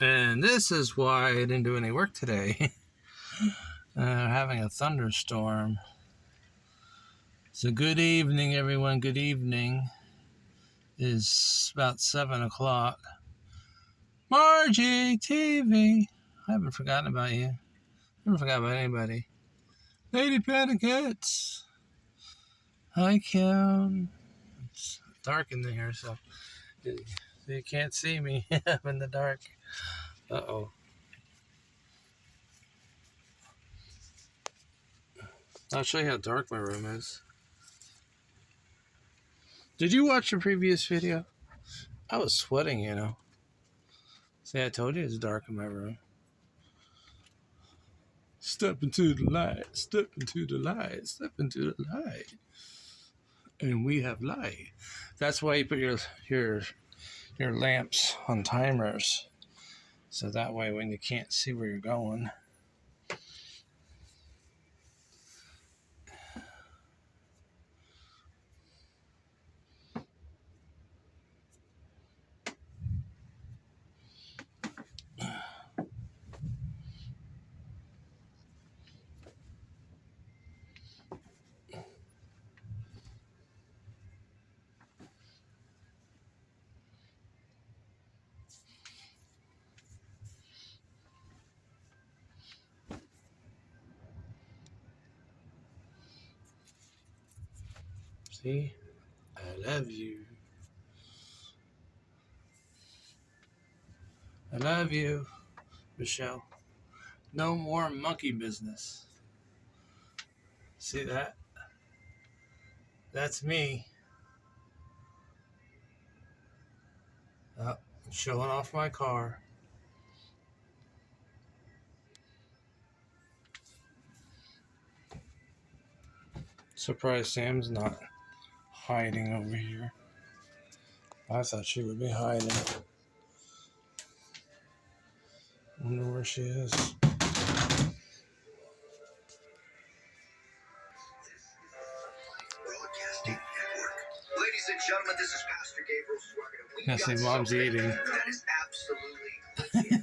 And this is why I didn't do any work today. Having a thunderstorm. So good evening, everyone. Good evening. It's about 7 o'clock. Margie TV. I haven't forgotten about you. I haven't forgotten about anybody. Lady Panicats. Hi, Kim. It's dark in here, so you can't see me. I'm in the dark. Uh-oh. I'll show you how dark my room is. Did you watch the previous video? I was sweating, you know. See, I told you it's dark in my room. Step into the light, step into the light, step into the light. And we have light. That's why you put your lamps on timers. So that way when you can't see where you're going. See? I love you. I love you, Michelle. No more monkey business. See that? That's me. Oh, showing off my car. Surprised Sam's not hiding over here. I thought she would be hiding. Wonder where she is. Ladies and gentlemen, this is Pastor Gabriel Swaggart. I say mom's eating. That is absolutely legit.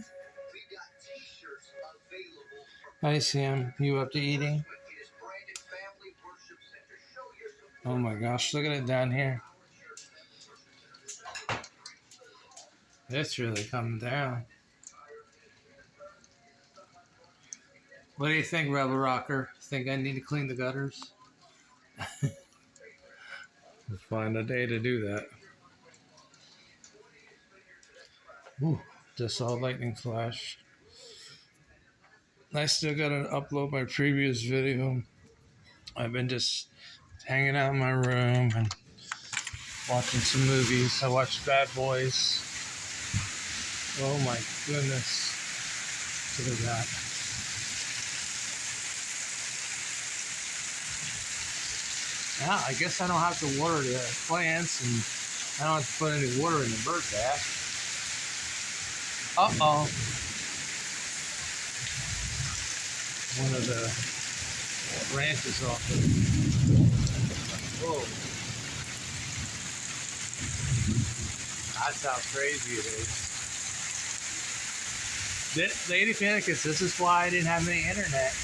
We got t-shirts available. Hi Sam, you up to eating? It is branded Family Worship Center. Show your support. Oh my gosh, look at it down here. It's really coming down. What do you think, Rebel Rocker? Think I need to clean the gutters? We'll find a day to do that. Ooh, just saw a lightning flash. I still gotta upload my previous video. I've been just hanging out in my room and watching some movies. I watched Bad Boys. Oh my goodness. Look at that. Yeah, I guess I don't have to water the plants and I don't have to put any water in the bird bath. Uh-oh. One of the branches off the... Whoa. That's how crazy it is. Lady Panicus, this is why I didn't have any internet.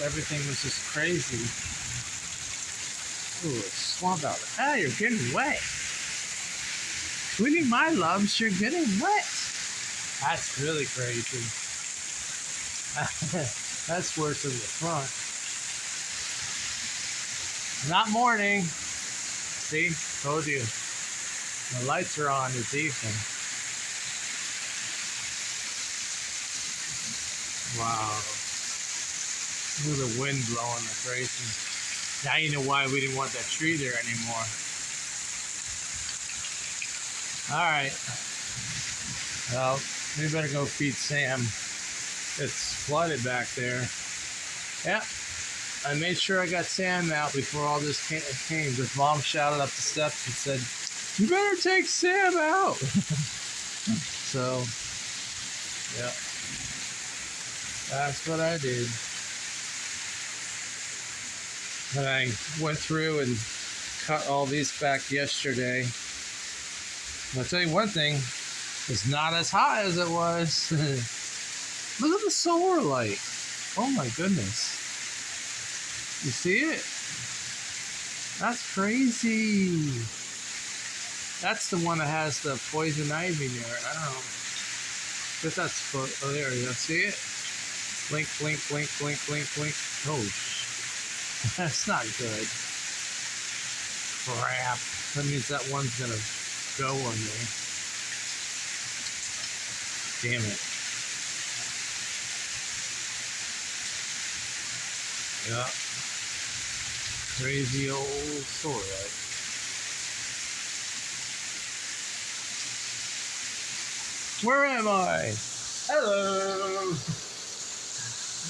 Everything was just crazy. Ooh, a swamp out there. Ah, you're getting wet. Sweetie, my loves, you're getting wet. That's really crazy. That's worse than the front. Not morning. See? Told you. The lights are on this evening. Wow. Look at the wind blowing like crazy. Now you know why we didn't want that tree there anymore. Alright. Well, we better go feed Sam. It's flooded back there. Yeah. I made sure I got Sam out before all this came. His mom shouted up the steps and said, "You better take Sam out." So, yeah. That's what I did. And I went through and cut all these back yesterday. I'll tell you one thing, It's not as hot as it was. Look at the solar light. Oh my goodness. You see it? That's crazy. That's the one that has the poison ivy near it. I don't know. Guess that's, oh, there you go. See it? Blink, blink, blink, blink, blink, blink. Oh, that's not good. Crap. That means that one's gonna go on me. Damn it. Yeah. Crazy old solar light. Where am I? Hello.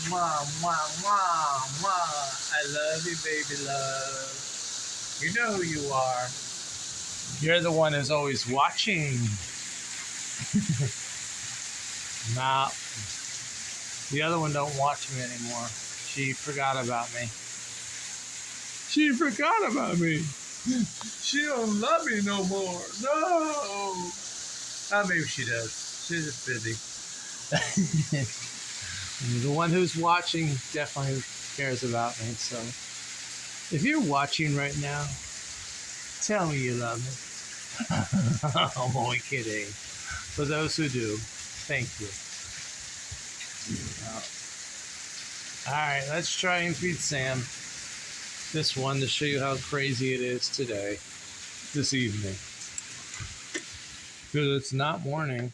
Mwah, mwah, mwah, mwah. I love you, baby love. You know who you are. You're the one who's always watching. Nah. The other one don't watch me anymore. She forgot about me. She forgot about me. She don't love me no more. No. Maybe she does. She's just busy. The one who's watching definitely cares about me. So if you're watching right now, tell me you love me. I'm only kidding. For those who do, thank you. Alright, let's try and feed Sam this one to show you how crazy it is today, this evening. Because it's not morning.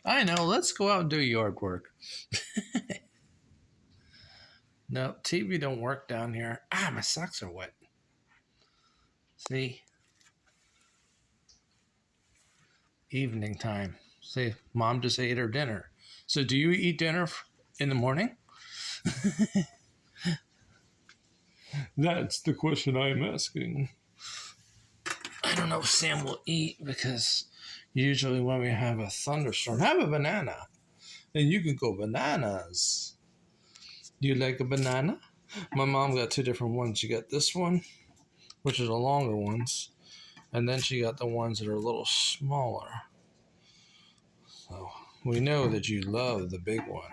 I know, let's go out and do yard work. No, TV don't work down here. My socks are wet. See? Evening time. See, Mom just ate her dinner. So do you eat dinner in the morning? That's the question I'm asking. I don't know if Sam will eat because usually when we have a thunderstorm, have a banana. And you can go bananas. Do you like a banana? My mom got two different ones. She got this one, which are the longer ones. And then she got the ones that are a little smaller. So we know that you love the big one.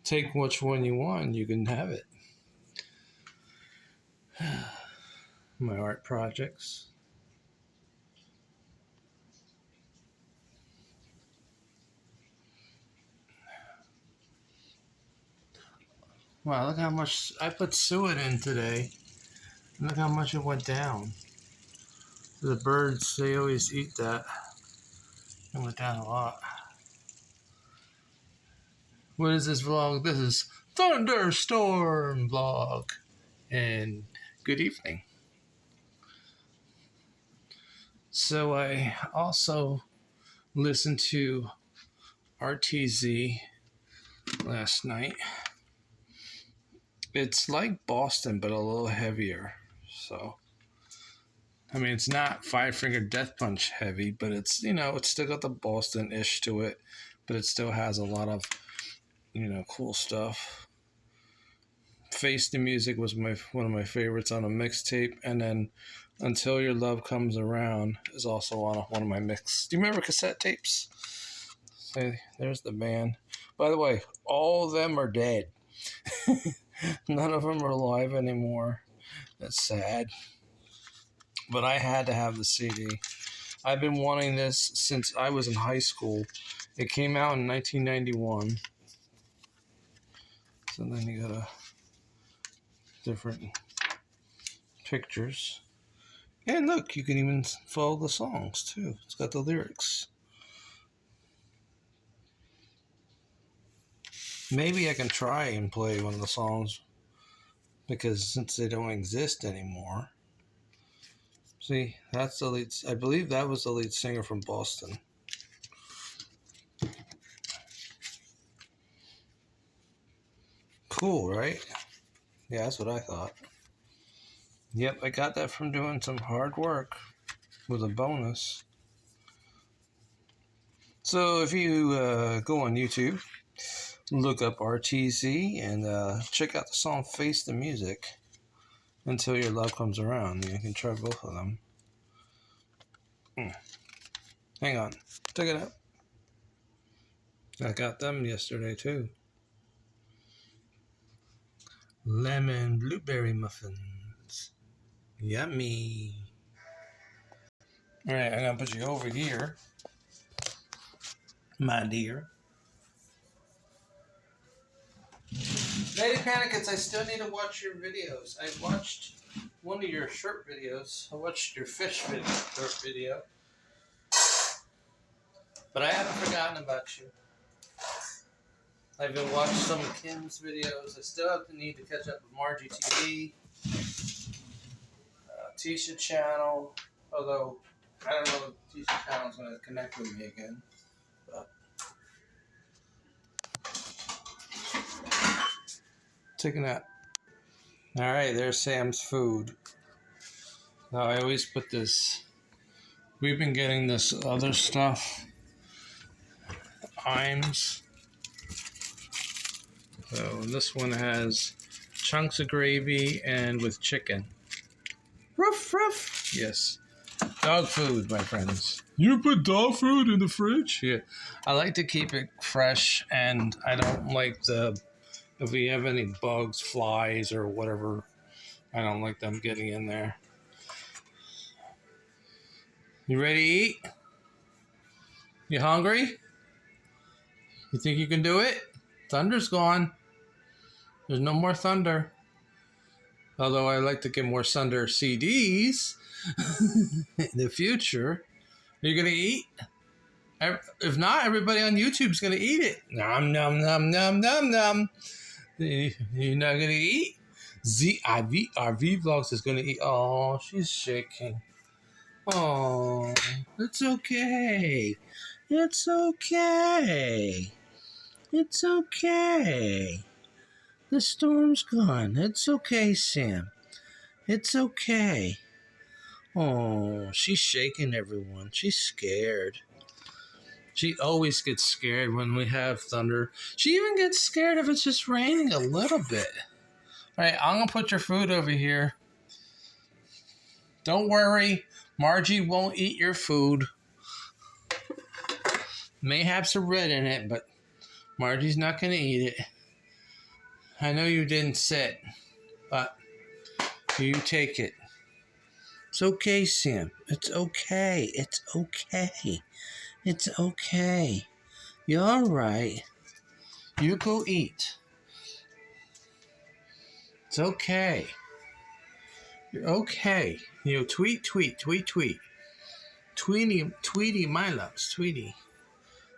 Take which one you want, you can have it. My art projects. Wow, look how much I put suet in today. Look how much it went down. The birds, they always eat that. It went down a lot. What is this vlog? This is Thunderstorm vlog. And good evening. So I also listened to RTZ last night. It's like Boston, but a little heavier. So, I mean, it's not Five Finger Death Punch heavy, but it's, it's still got the Boston-ish to it, but it still has a lot of, cool stuff. Face the Music was one of my favorites on a mixtape, and then Until Your Love Comes Around is also on one of my mix. Do you remember cassette tapes? See, there's the band. By the way, all of them are dead. None of them are alive anymore. That's sad. But I had to have the CD. I've been wanting this since I was in high school. It came out in 1991. So then you got different pictures. And look, you can even follow the songs too. It's got the lyrics. Maybe I can try and play one of the songs because since they don't exist anymore. See, that's the lead. I believe that was the lead singer from Boston. Cool, right? Yeah, that's what I thought. Yep, I got that from doing some hard work with a bonus. So if you go on YouTube, look up RTZ and check out the song Face the Music, Until Your Love Comes Around. You can try both of them. Hang on. Check it out. I got them yesterday too. Lemon blueberry muffins. Yummy. All right, I'm going to put you over here, my dear. Lady Panicets, I still need to watch your videos. I watched one of your shirt videos. I watched your fish shirt video. But I haven't forgotten about you. I've been watching some of Kim's videos. I still have to need to catch up with Margie TV, Tisha channel. Although I don't know if Tisha channel is going to connect with me again. But take a nap. All right, there's Sam's food. Now I always put this. We've been getting this other stuff. Imes. So this one has chunks of gravy and with chicken. Ruff, ruff. Yes. Dog food, my friends. You put dog food in the fridge? Yeah. I like to keep it fresh, and I don't like if we have any bugs, flies, or whatever, I don't like them getting in there. You ready to eat? You hungry? You think you can do it? Thunder's gone. There's no more Thunder. Although I like to get more Thunder CDs in the future. Are you going to eat? If not, everybody on YouTube is going to eat it. Nom, nom, nom, nom, nom, nom. You're not going to eat? RV Vlogs is going to eat. Oh, she's shaking. Oh, it's okay. It's okay. It's okay. The storm's gone. It's okay, Sam. It's okay. Oh, she's shaking, everyone. She's scared. She always gets scared when we have thunder. She even gets scared if it's just raining a little bit. All right, I'm going to put your food over here. Don't worry. Margie won't eat your food. May have some red in it, but Margie's not going to eat it. I know you didn't sit, but you take it. It's okay, Sam. It's okay. It's okay. It's okay. You're all right. You go eat. It's okay. You're okay. You know, tweet. Tweety, my loves.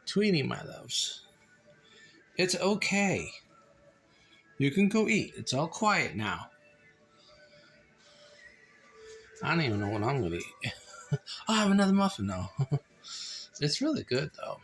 Tweety, my loves. It's okay. You can go eat. It's all quiet now. I don't even know what I'm going to eat. I'll have another muffin, though. It's really good, though.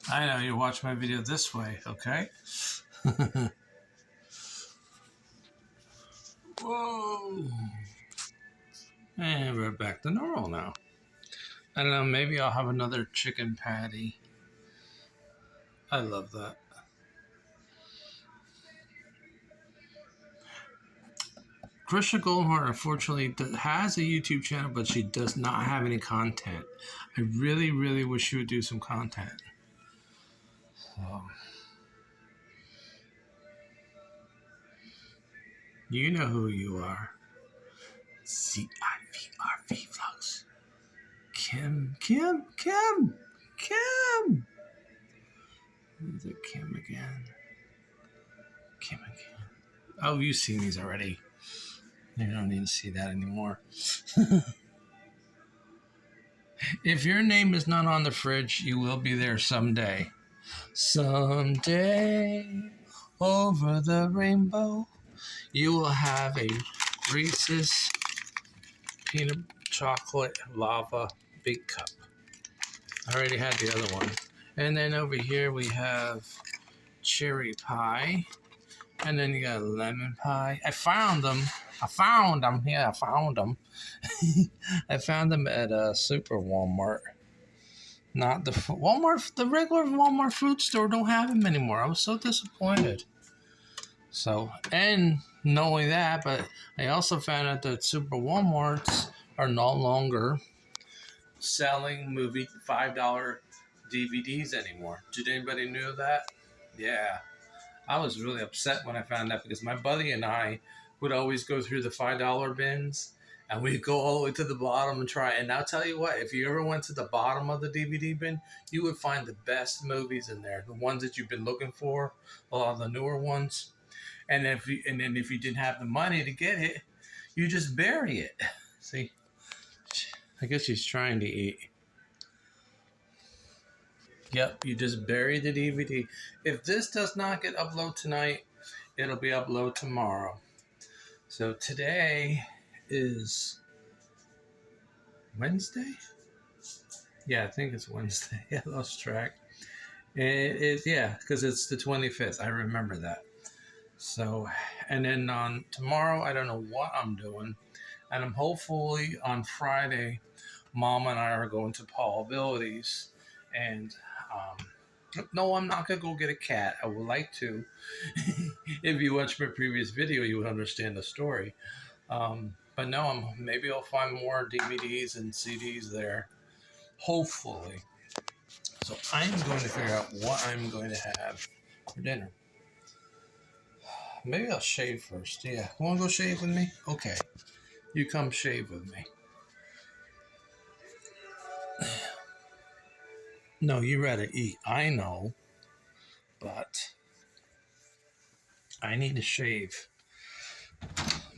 I know you watch my video this way, okay? Whoa. And we're back to normal now. I don't know, maybe I'll have another chicken patty. I love that. Krisha Goldhart, unfortunately, has a YouTube channel, but she does not have any content. I really, really wish she would do some content. So, you know who you are. CIVRV Vlogs. Kim. Is it Kim again? Oh, you've seen these already. You don't need to see that anymore. If your name is not on the fridge, you will be there someday. Someday, over the rainbow, you will have a Reese's peanut chocolate lava big cup. I already had the other one. And then over here we have cherry pie. And then you got lemon pie. I found them. Yeah, I found them. I found them at a super Walmart. Not the Walmart, the regular Walmart food store don't have them anymore. I was so disappointed. So, and knowing that, but I also found out that super Walmarts are no longer selling movie $5 DVDs anymore. Did anybody know that? Yeah. I was really upset when I found that because my buddy and I would always go through the $5 bins and we'd go all the way to the bottom and try. And I'll tell you what, if you ever went to the bottom of the DVD bin, you would find the best movies in there, the ones that you've been looking for, a lot of the newer ones. And then if you didn't have the money to get it, you just bury it. See, I guess she's trying to eat. Yep, you just bury the DVD. If this does not get uploaded tonight, it'll be uploaded tomorrow. So today is Wednesday? Yeah, I think it's Wednesday. I lost track. It is, yeah, because it's the 25th. I remember that. So, and then on tomorrow, I don't know what I'm doing. And I'm hopefully on Friday, Mom and I are going to Paul Abilities. And no, I'm not going to go get a cat. I would like to. If you watched my previous video, you would understand the story. But no, maybe I'll find more DVDs and CDs there. Hopefully. So I'm going to figure out what I'm going to have for dinner. Maybe I'll shave first. Yeah. Want to go shave with me? Okay. You come shave with me. No, you rather eat. I know. But I need to shave.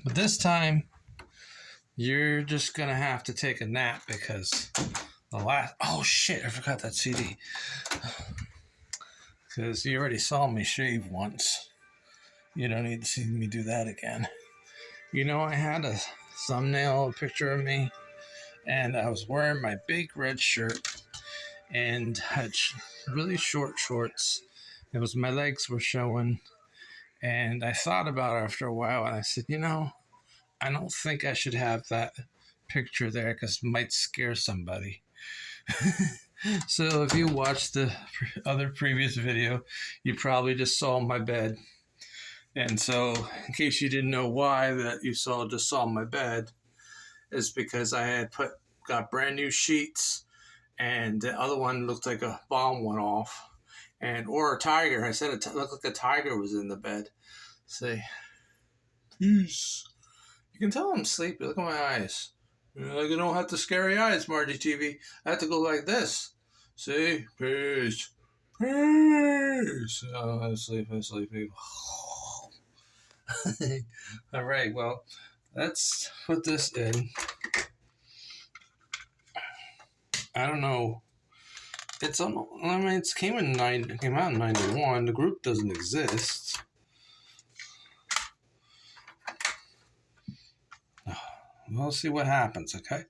But this time, you're just going to have to take a nap because the last... Oh, shit. I forgot that CD. Because you already saw me shave once. You don't need to see me do that again. You know, I had a thumbnail picture of me, and I was wearing my big red shirt and had really short shorts. It was my legs were showing, and I thought about it after a while, and I said, you know, I don't think I should have that picture there because it might scare somebody. So if you watched the other previous video, you probably just saw my bed. And so, in case you didn't know why that you just saw my bed, is because I had got brand new sheets, and the other one looked like a bomb went off, or a tiger. I said it looked like a tiger was in the bed. Say, peace. You can tell I'm sleepy. Look at my eyes. Like I don't have the scary eyes, Margie TV. I have to go like this. See, peace, peace. Oh, I'm sleepy. All right, well, let's put this in. I don't know. It came out in 91. The group doesn't exist. We'll see what happens, okay?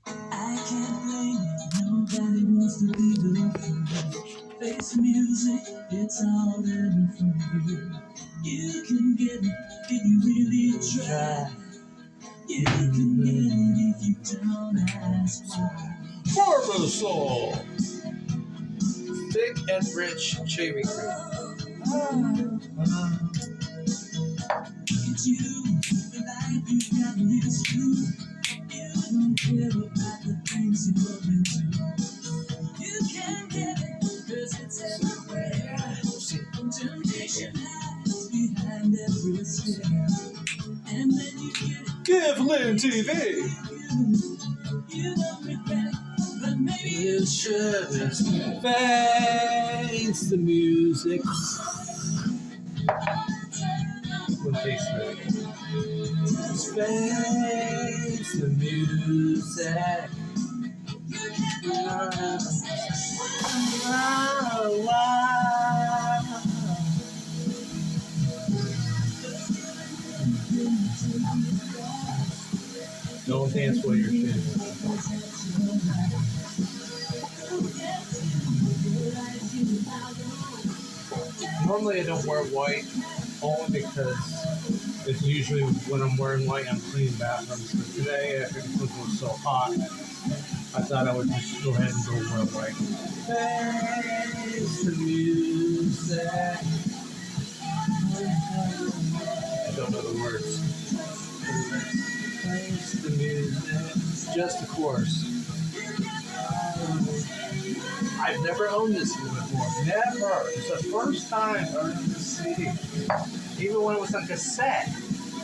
I can't blame nobody wants to be the face music, it's all in from you. You can get it if you really try. You can get it if you don't ask why. MMLSO! Thick and rich shaving cream. It's you, the life you got in this you. You don't care about the things you love into. You can get it, cause it's everywhere. Temptation hides behind every stare. And then you get it. Give Lynn TV! You don't regret it, but maybe you should just face the music. taste of it. Space the music. Don't dance while you're shaking. Normally I don't wear white, only because it's usually when I'm wearing white, I'm cleaning bathrooms. But today, I think because it was so hot, I thought I would just go ahead and go wear white. Face the music. I don't know the words. Face the music. Just the chorus. I've never owned this one before. Never. It's the first time owning this CD. Even when it was on cassette,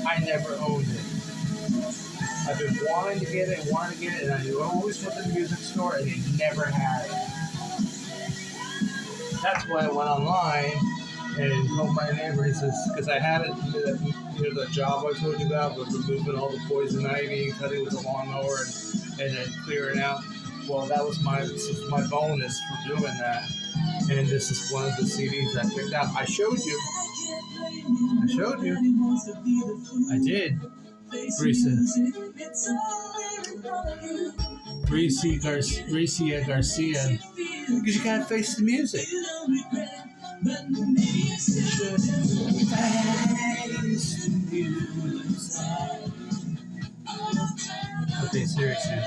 I never owned it. I've been wanting to get it, and I always went to the music store, and they never had it. That's why I went online and told my neighbor, he says, because I had it near the job I told you about, with removing all the poison ivy, cutting with a lawnmower, and then clearing out. Well, this is my bonus for doing that. And this is one of the CDs I picked out. I showed you. I did. Gracia Garcia. Because you gotta face the music. Okay, seriously.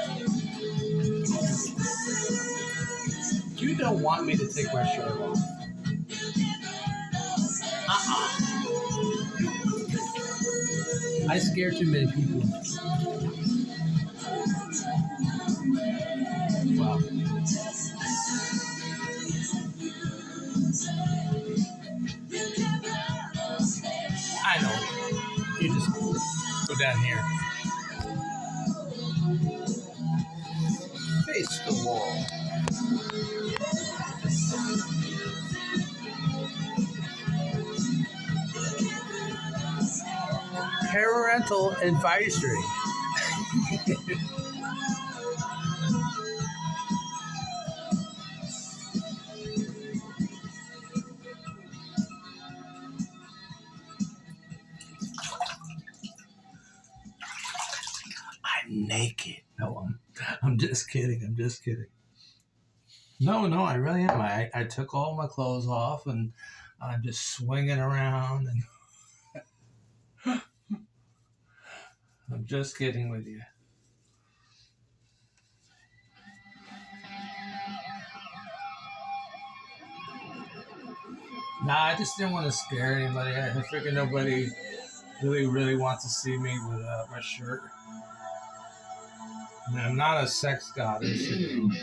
You don't want me to take my shirt off. I scare too many people. Wow. I know. You just go down here. Face the wall. Parental advisory. I'm naked. No, I'm just kidding. No, I really am. I took all my clothes off and I'm just swinging around and I'm just kidding with you. Nah, I just didn't want to scare anybody. I figured nobody really wants to see me without my shirt. And I'm not a sex goddess. You know.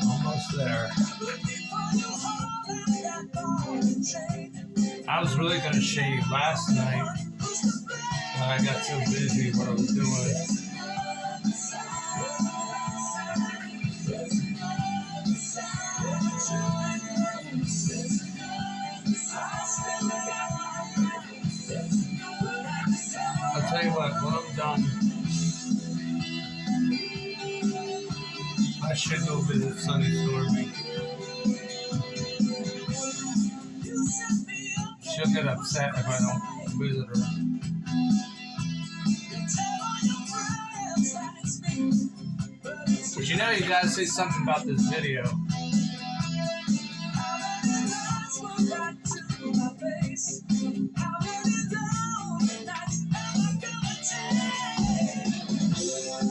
Almost there. I was really going to shave last night, but I got so busy what I was doing. I'll tell you what, when I'm done, I should go visit Thunderstorm. She'll get upset if I don't visit her. But you know, you gotta say something about this video.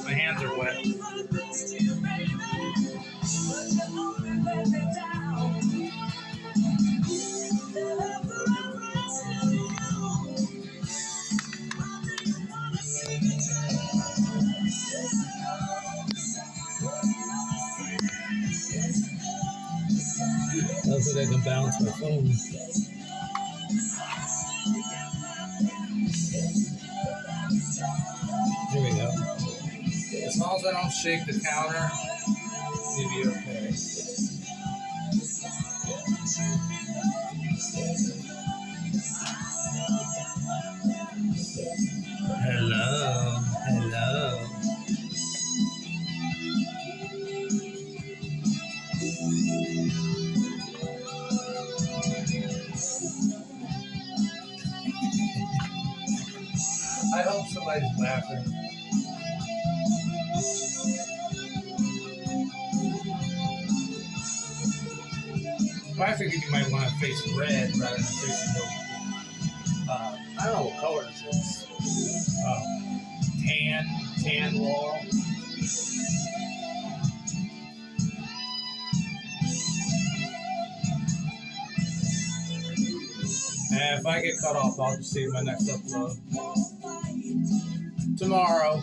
My hands are wet. Hopefully I can balance my phone. Here we go. As long as I don't shake the counter, it'll be okay. Hello, hello. I hope somebody's laughing. I figured you might want to face red rather than facing the, I don't know what color this is. Tan wall. And if I get cut off, I'll just see my next upload tomorrow.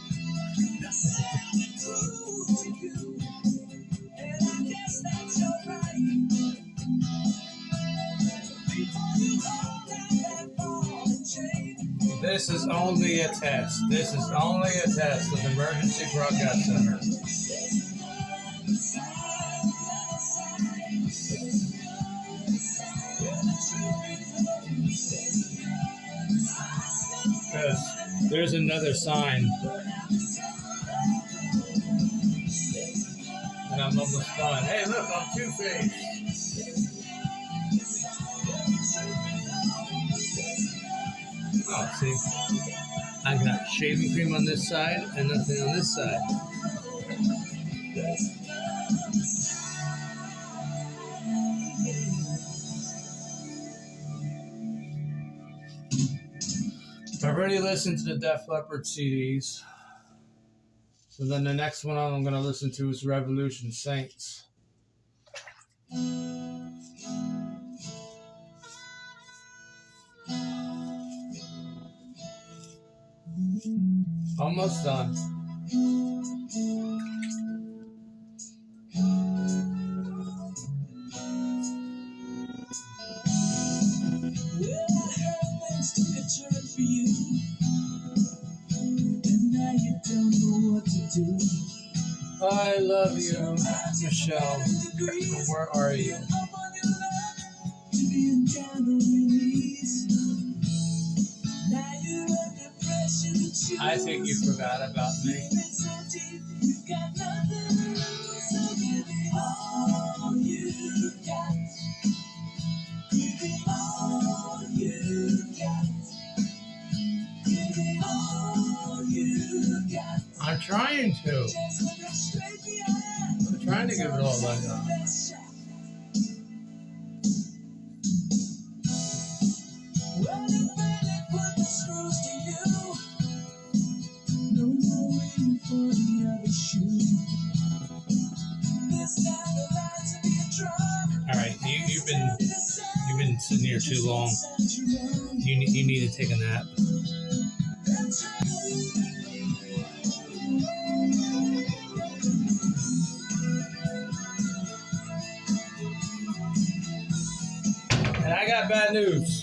This is only a test. This is only a test of the Emergency Broadcast Center. Because there's another sign. And I'm almost done. Hey, look, I'm two-faced. Oh, see, I got shaving cream on this side and nothing on this side. I've already listened to the Def Leppard CDs. So then the next one I'm going to listen to is Revolution Saints. Almost done. I love you, Michelle. Where are you? I think you forgot about me. I'm trying to. I'm trying to give it all I got. All right, you've been sitting here too long. You need to take a nap. And I got bad news.